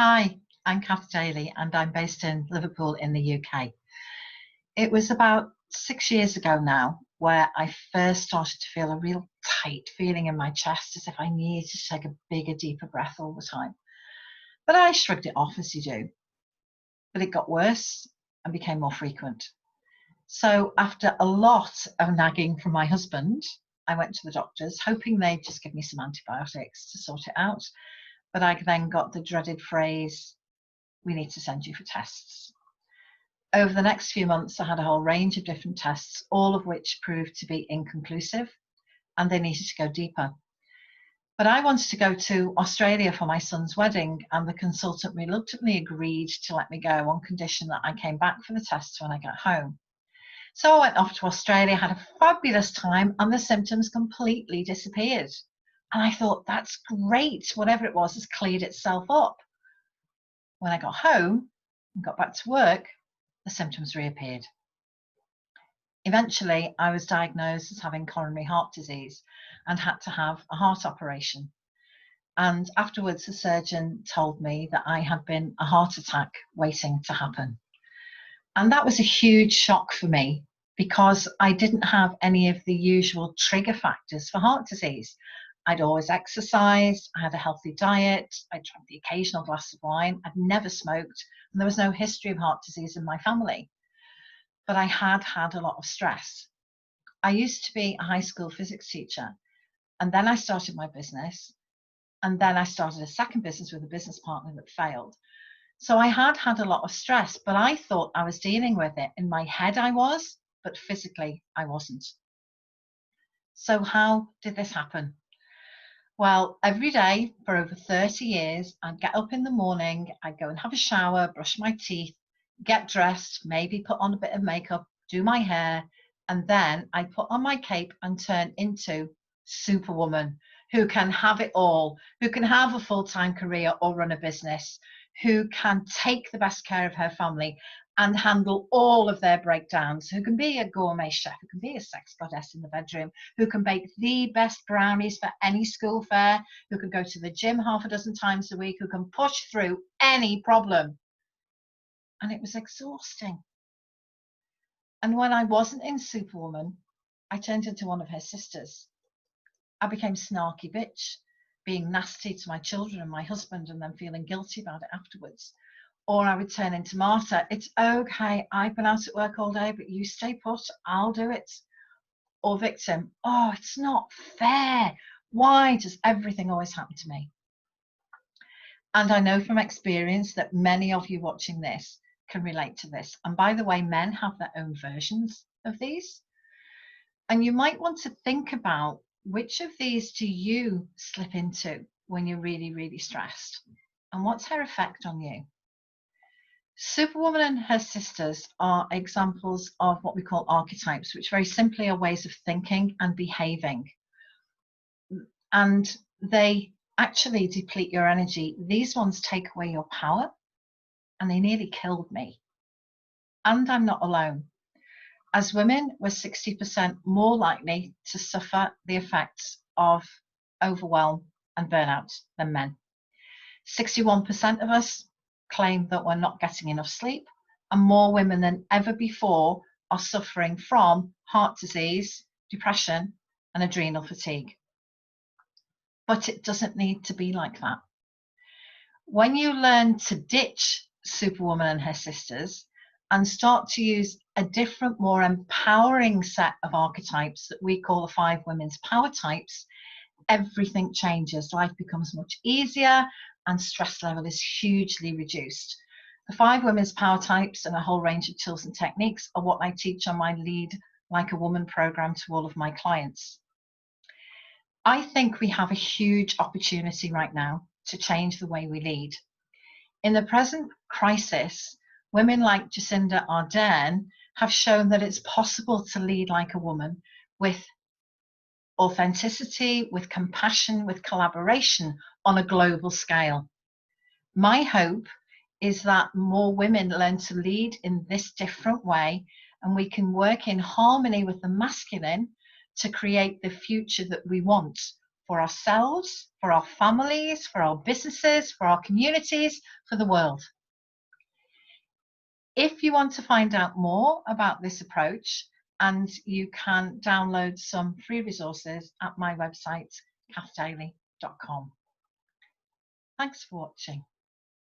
Hi, I'm Cath Daley and I'm based in Liverpool in the UK. It was about 6 years ago now where I first started to feel a real tight feeling in my chest as if I needed to take a bigger, deeper breath all the time. But I shrugged it off as you do. But it got worse and became more frequent. So after a lot of nagging from my husband, I went to the doctors hoping they'd just give me some antibiotics to sort it out. But I then got the dreaded phrase, "We need to send you for tests." Over the next few months, I had a whole range of different tests, all of which proved to be inconclusive, and they needed to go deeper. But I wanted to go to Australia for my son's wedding, and the consultant reluctantly agreed to let me go on condition that I came back for the tests when I got home. So I went off to Australia, had a fabulous time, and the symptoms completely disappeared. And I thought, that's great, whatever it was has cleared itself up. When I got home and got back to work, the symptoms reappeared. Eventually, I was diagnosed as having coronary heart disease and had to have a heart operation. And afterwards, the surgeon told me that I had been a heart attack waiting to happen. And that was a huge shock for me because I didn't have any of the usual trigger factors for heart disease. I'd always exercised, I had a healthy diet, I drank the occasional glass of wine, I'd never smoked, and there was no history of heart disease in my family. But I had had a lot of stress. I used to be a high school physics teacher, and then I started my business, and then I started a second business with a business partner that failed. So I had had a lot of stress, but I thought I was dealing with it. In my head I was, but physically I wasn't. So how did this happen? Well, every day for over 30 years, I'd get up in the morning, I'd go and have a shower, brush my teeth, get dressed, maybe put on a bit of makeup, do my hair, and then I'd put on my cape and turn into Superwoman, who can have it all, who can have a full-time career or run a business, who can take the best care of her family and handle all of their breakdowns, who can be a gourmet chef, who can be a sex goddess in the bedroom, who can bake the best brownies for any school fair, who can go to the gym half a dozen times a week, who can push through any problem. And it was exhausting. And when I wasn't in Superwoman, I turned into one of her sisters. I became snarky bitch, being nasty to my children and my husband and then feeling guilty about it afterwards. Or I would turn into martyr. It's okay, I've been out at work all day, but you stay put, I'll do it. Or victim. Oh, it's not fair. Why does everything always happen to me? And I know from experience that many of you watching this can relate to this. And by the way, men have their own versions of these. And you might want to think about which of these do you slip into when you're really, really stressed? And what's her effect on you? Superwoman and her sisters are examples of what we call archetypes, which very simply are ways of thinking and behaving. And they actually deplete your energy. These ones take away your power, and they nearly killed me. And I'm not alone. As women, we're 60% more likely to suffer the effects of overwhelm and burnout than men. 61% of us claim that we're not getting enough sleep, and more women than ever before are suffering from heart disease, depression, and adrenal fatigue. But it doesn't need to be like that. When you learn to ditch Superwoman and her sisters and start to use a different, more empowering set of archetypes that we call the 5 women's power types, everything changes. Life becomes much easier and stress level is hugely reduced. The 5 women's power types and a whole range of tools and techniques are what I teach on my Lead Like a Woman program to all of my clients. I think we have a huge opportunity right now to change the way we lead. In the present crisis, women like Jacinda Arden have shown that it's possible to lead like a woman with authenticity, with compassion, with collaboration on a global scale. My hope is that more women learn to lead in this different way, and we can work in harmony with the masculine to create the future that we want for ourselves, for our families, for our businesses, for our communities, for the world. If you want to find out more about this approach, and you can download some free resources at my website, cathdaley.com. Thanks for watching.